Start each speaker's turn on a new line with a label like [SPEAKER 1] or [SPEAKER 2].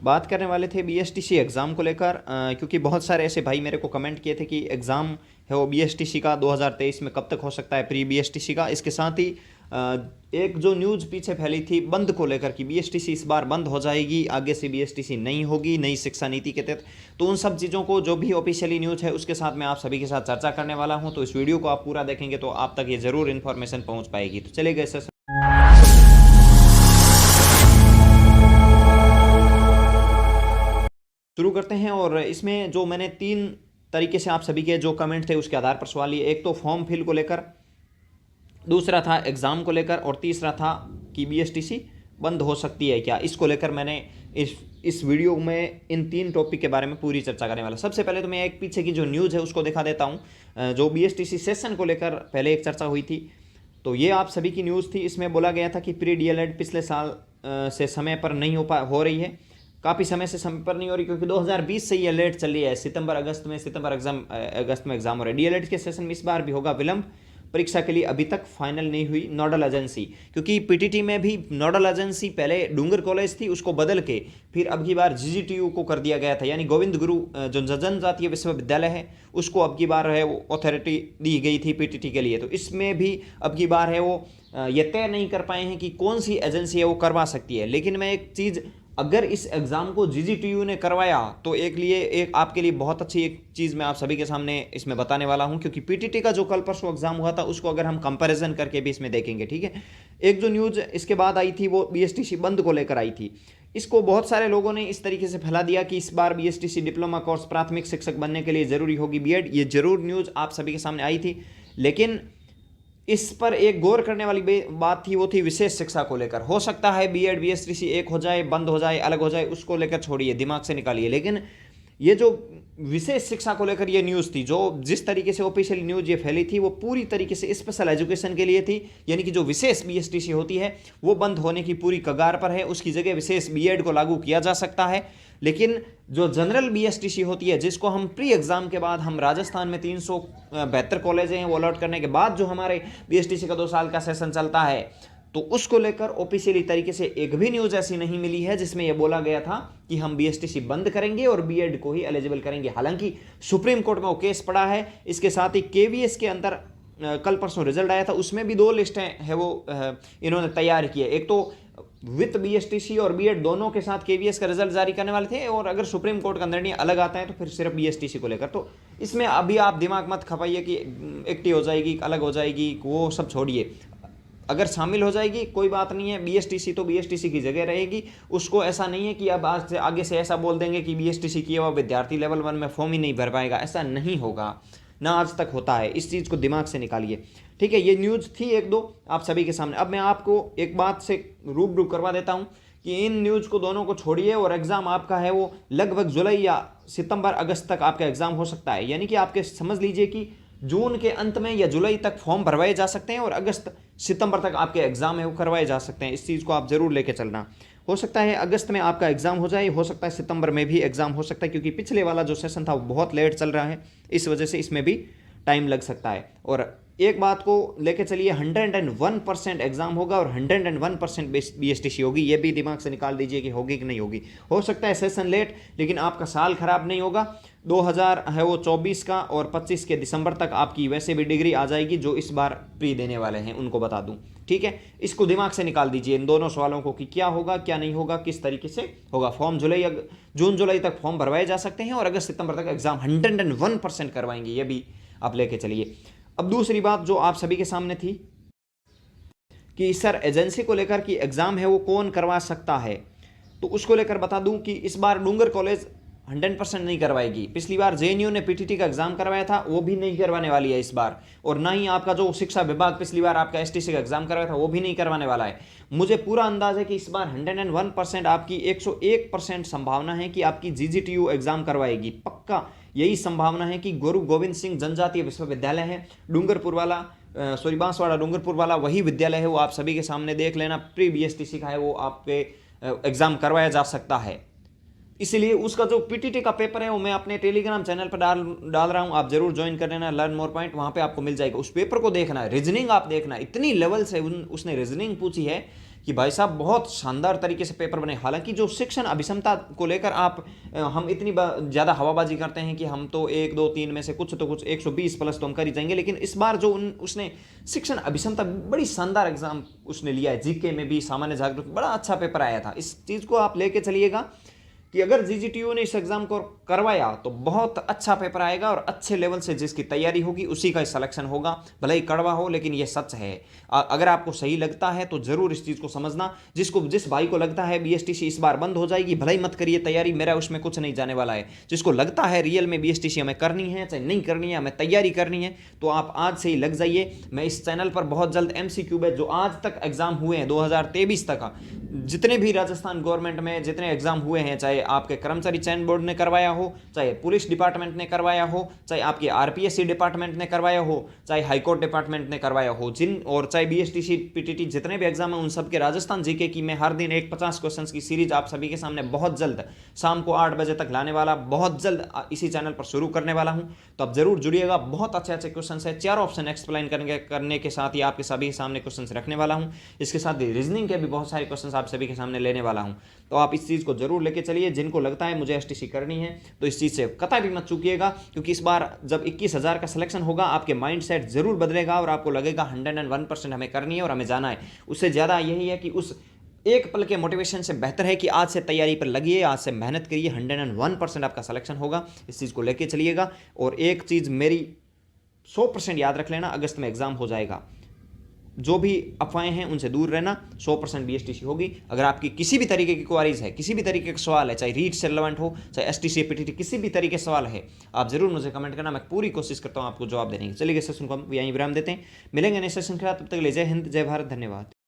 [SPEAKER 1] बात करने वाले थे बीएसटीसी एग्ज़ाम को लेकर, क्योंकि बहुत सारे ऐसे भाई मेरे को कमेंट किए थे कि एग्ज़ाम है वो बीएसटीसी का 2023 में कब तक हो सकता है, प्री बीएसटीसी का। इसके साथ ही एक जो न्यूज़ पीछे फैली थी बंद को लेकर कि बीएसटीसी इस बार बंद हो जाएगी, आगे से बीएसटीसी नहीं होगी नई शिक्षा नीति के तहत। तो उन सब चीज़ों को जो भी ऑफिशियली न्यूज़ है उसके साथ मैं आप सभी के साथ चर्चा करने वाला हूँ। तो इस वीडियो को आप पूरा देखेंगे तो आप तक ये ज़रूर इन्फॉर्मेशन पहुँच पाएगी। तो चलिए गए शुरू करते हैं। और इसमें जो मैंने 3 तरीके से आप सभी के जो कमेंट थे उसके आधार पर सवाल लिए। एक तो फॉर्म फिल को लेकर, दूसरा था एग्ज़ाम को लेकर, और तीसरा था कि बीएसटीसी बंद हो सकती है क्या। इसको लेकर मैंने इस वीडियो में इन 3 टॉपिक के बारे में पूरी चर्चा करने वाला। सबसे पहले तो मैं एक पीछे की जो न्यूज़ है उसको दिखा देता हूँ। जो बीएसटीसी सेशन को लेकर पहले एक चर्चा हुई थी, तो ये आप सभी की न्यूज़ थी। इसमें बोला गया था कि प्री डीएलएड पिछले साल से समय पर नहीं हो रही है, काफ़ी समय से समय पर नहीं हो रही, क्योंकि 2020 से ये लेट चल रही है। सितंबर अगस्त में एग्जाम हो रहा है। डीएलएड के सेशन में इस बार भी होगा विलंब, परीक्षा के लिए अभी तक फाइनल नहीं हुई नोडल एजेंसी। क्योंकि पीटीटी में भी नोडल एजेंसी पहले डूंगर कॉलेज थी, उसको बदल के फिर अब की बार जीजीटीयू को कर दिया गया था, यानी गोविंद गुरु जो जनजातीय विश्वविद्यालय है उसको अब की बार है वो अथॉरिटी दी गई थी पीटीटी के लिए। तो इसमें भी अब की बार है वो ये तय नहीं कर पाए हैं कि कौन सी एजेंसी है वो करवा सकती है। लेकिन मैं एक चीज़, अगर इस एग्ज़ाम को जीजीटीयू ने करवाया तो एक आपके लिए बहुत अच्छी एक चीज़ मैं आप सभी के सामने इसमें बताने वाला हूं। क्योंकि पीटीटी का जो कल परसों एग्ज़ाम हुआ था उसको अगर हम कंपैरिजन करके भी इसमें देखेंगे, ठीक है। एक जो न्यूज़ इसके बाद आई थी वो बीएसटीसी बंद को लेकर आई थी। इसको बहुत सारे लोगों ने इस तरीके से फैला दिया कि इस बार बीएसटीसी डिप्लोमा कोर्स प्राथमिक शिक्षक बनने के लिए ज़रूरी होगी बीएड। ये जरूर न्यूज़ आप सभी के सामने आई थी, लेकिन इस पर एक गौर करने वाली बात थी, वो थी विशेष शिक्षा को लेकर। हो सकता है बीएड बीएसटीसी एक हो जाए, बंद हो जाए, अलग हो जाए, उसको लेकर छोड़िए, दिमाग से निकालिए। लेकिन ये जो विशेष शिक्षा को लेकर ये न्यूज़ थी, जो जिस तरीके से ऑफिशियल न्यूज़ ये फैली थी, वो पूरी तरीके से स्पेशल एजुकेशन के लिए थी। यानी कि जो विशेष बीएसटीसी होती है वो बंद होने की पूरी कगार पर है, उसकी जगह विशेष बीएड को लागू किया जा सकता है। लेकिन जो जनरल बीएसटीसी होती है, जिसको हम प्री एग्ज़ाम के बाद हम राजस्थान में 372 कॉलेज हैं वो अलॉट करने के बाद जो हमारे बीएसटीसी का 2 साल का सेशन चलता है, तो उसको लेकर ऑफिशियली तरीके से एक भी न्यूज़ ऐसी नहीं मिली है जिसमें यह बोला गया था कि हम बीएसटीसी बंद करेंगे और बीएड को ही एलिजिबल करेंगे। हालांकि सुप्रीम कोर्ट में वो केस पड़ा है। इसके साथ ही केवीएस के अंदर कल परसों रिजल्ट आया था, उसमें भी 2 लिस्टें है वो इन्होंने तैयार की है। एक तो विथ बीएसटीसी और बीएड दोनों के साथ केवीएस का रिजल्ट जारी करने वाले थे, और अगर सुप्रीम कोर्ट का निर्णय अलग आता है तो फिर सिर्फ बीएसटीसी को लेकर। तो इसमें अभी आप दिमाग मत खपाइए कि एक्टिव हो जाएगी, अलग हो जाएगी, वो सब छोड़िए। अगर शामिल हो जाएगी कोई बात नहीं है, बीएसटीसी तो बीएसटीसी की जगह रहेगी। उसको ऐसा नहीं है कि अब आज से आगे से ऐसा बोल देंगे कि बीएसटीसी किया हुआ विद्यार्थी लेवल 1 में फॉर्म ही नहीं भर पाएगा, ऐसा नहीं होगा, ना आज तक होता है। इस चीज़ को दिमाग से निकालिए, ठीक है। ये न्यूज़ थी एक दो आप सभी के सामने। अब मैं आपको एक बात से रूबरू करवा देता हूँ कि इन न्यूज़ को दोनों को छोड़िए, और एग्ज़ाम आपका है वो लगभग जुलाई या सितंबर अगस्त तक आपका एग्ज़ाम हो सकता है। यानी कि आपके समझ लीजिए कि जून के अंत में या जुलाई तक फॉर्म भरवाए जा सकते हैं, और अगस्त सितंबर तक आपके एग्ज़ाम है वो करवाए जा सकते हैं। इस चीज़ को आप ज़रूर लेके चलना। हो सकता है अगस्त में आपका एग्ज़ाम हो जाए, हो सकता है सितंबर में भी एग्ज़ाम हो सकता है, क्योंकि पिछले वाला जो सेशन था वो बहुत लेट चल रहा है, इस वजह से इसमें भी टाइम लग सकता है। और एक बात को लेके चलिए, 101% एग्जाम होगा और 101% बीएसटीसी होगी। ये भी दिमाग से निकाल दीजिए कि होगी कि नहीं होगी। हो सकता है सेशन लेट, लेकिन आपका साल खराब नहीं होगा। 2000 है वो 24 का और 25 के दिसंबर तक आपकी वैसे भी डिग्री आ जाएगी, जो इस बार प्री देने वाले हैं उनको बता दूं, ठीक है। इसको दिमाग से निकाल दीजिए इन दोनों सवालों को कि क्या होगा क्या नहीं होगा, किस तरीके से होगा। फॉर्म जून जुलाई तक फॉर्म भरवाए जा सकते हैं, और अगस्त सितंबर तक एग्जाम 101% करवाएंगे, ये भी आप लेके चलिए। अब दूसरी बात जो आप सभी के सामने थी कि सर एजेंसी को लेकर कि एग्ज़ाम है वो कौन करवा सकता है, तो उसको लेकर बता दूं कि इस बार डूंगर कॉलेज 100% नहीं करवाएगी। पिछली बार जेएनयू ने पीटीटी का एग्जाम करवाया था, वो भी नहीं करवाने वाली है इस बार। और ना ही आपका जो शिक्षा विभाग पिछली बार आपका एसटीसी का एग्जाम करवाया था वो भी नहीं करवाने वाला है। मुझे पूरा अंदाज है कि इस बार 101% आपकी 101% संभावना है कि आपकी जीजीटीयू एग्जाम करवाएगी। पक्का यही संभावना है कि गुरु गोविंद सिंह जनजातीय विश्वविद्यालय है डूंगरपुर वाला, बांसवाड़ा डूंगरपुर वाला वही विद्यालय है, वो आप सभी के सामने देख लेना। प्री बीएसटीसी का है वो आपके एग्जाम करवाया जा सकता है। इसलिए उसका जो पीटीटी का पेपर है वो मैं अपने टेलीग्राम चैनल पर डाल रहा हूं, आप जरूर ज्वाइन कर लेना। लर्न मोर पॉइंट वहां पे आपको मिल जाएगा। उस पेपर को देखना, रीजनिंग आप देखना, इतनी लेवल से उसने रीजनिंग पूछी है कि भाई साहब बहुत शानदार तरीके से पेपर बने। हालांकि जो शिक्षण अभिक्षमता को लेकर आप हम इतनी ज़्यादा हवाबाजी करते हैं कि हम तो 1 2 3 में से कुछ तो कुछ 120 प्लस तो हम कर ही जाएंगे, लेकिन इस बार जो उसने शिक्षण अभिक्षमता बड़ी शानदार एग्जाम उसने लिया है, जीके में भी, सामान्य जागरूक, बड़ा अच्छा पेपर आया था। इस चीज़ को आप लेके चलिएगा कि अगर जीजीटीयू ने इस एग्जाम को करवाया तो बहुत अच्छा पेपर आएगा और अच्छे लेवल से जिसकी तैयारी होगी उसी का सिलेक्शन होगा। भले ही कड़वा हो लेकिन ये सच है। अगर आपको सही लगता है तो जरूर इस चीज़ को समझना। जिस भाई को लगता है बीएसटीसी इस बार बंद हो जाएगी, भले ही मत करिए तैयारी, मेरा उसमें कुछ नहीं जाने वाला है। जिसको लगता है रियल में बीएसटीसी हमें करनी है, चाहे नहीं करनी है, हमें तैयारी करनी है, तो आप आज से ही लग जाइए। मैं इस चैनल पर बहुत जल्द एमसीक्यू बैच जो आज तक एग्जाम हुए हैं 2023 तक, जितने भी राजस्थान गवर्नमेंट में जितने एग्जाम हुए हैं, चाहे आपके कर्मचारी चयन बोर्ड ने करवाया हो, चाहे पुलिस डिपार्टमेंट ने करवाया हो, चाहे आपके आरपीएससी डिपार्टमेंट ने करवाया हो, चाहे हाईकोर्ट डिपार्टमेंट ने करवाया हो, और चाहे बीएसटीसी पीटीटी जितने भी एग्जाम है, उन सब के राजस्थान जीके की मैं हर दिन एक 50 क्वेश्चन की सीरीज आप सभी के सामने बहुत जल्द शाम को 8 बजे तक लाने वाला, बहुत जल्द इसी चैनल पर शुरू करने वाला हूं। तो आप जरूर जुड़िएगा। बहुत अच्छे अच्छे क्वेश्चन है, 4 ऑप्शन एक्सप्लेन करने के साथ ही आपके सभी सामने क्वेश्चन रखने वाला हूं। इसके साथ ही रीजनिंग के भी बहुत सारे क्वेश्चन आप सभी के सामने लेने वाला हूं। तो आप इस चीज़ को जरूर लेके चलिए। जिनको लगता है मुझे एसटीसी करनी है तो इस चीज़ से कतई भी मत चूकिएगा, क्योंकि इस बार जब 21,000 का सिलेक्शन होगा आपके माइंड सेट जरूर बदलेगा और आपको लगेगा 101% हमें करनी है और हमें जाना है। उससे ज़्यादा यही है कि उस एक पल के मोटिवेशन से बेहतर है कि आज से तैयारी पर लगिए, आज से मेहनत करिए, 101% आपका सिलेक्शन होगा। इस चीज़ को लेके चलिएगा। और एक चीज़ मेरी 100% याद रख लेना, अगस्त में एग्जाम हो जाएगा। जो भी अफवाहें हैं उनसे दूर रहना, 100% बीएसटीसी होगी। अगर आपकी किसी भी तरीके की क्वारीज है, किसी भी तरीके का सवाल है, चाहे रीट से रिलेवेंट हो, चाहे एसटीसी पीटीटी, किसी भी तरीके का सवाल है, आप जरूर मुझे कमेंट करना। मैं पूरी कोशिश करता हूं आपको जवाब देने की। चलिए सेशन को हम यहीं विराम देते हैं। मिलेंगे नेक्स्ट सेशन के साथ, तब तक के लिए जय हिंद, जय भारत, धन्यवाद।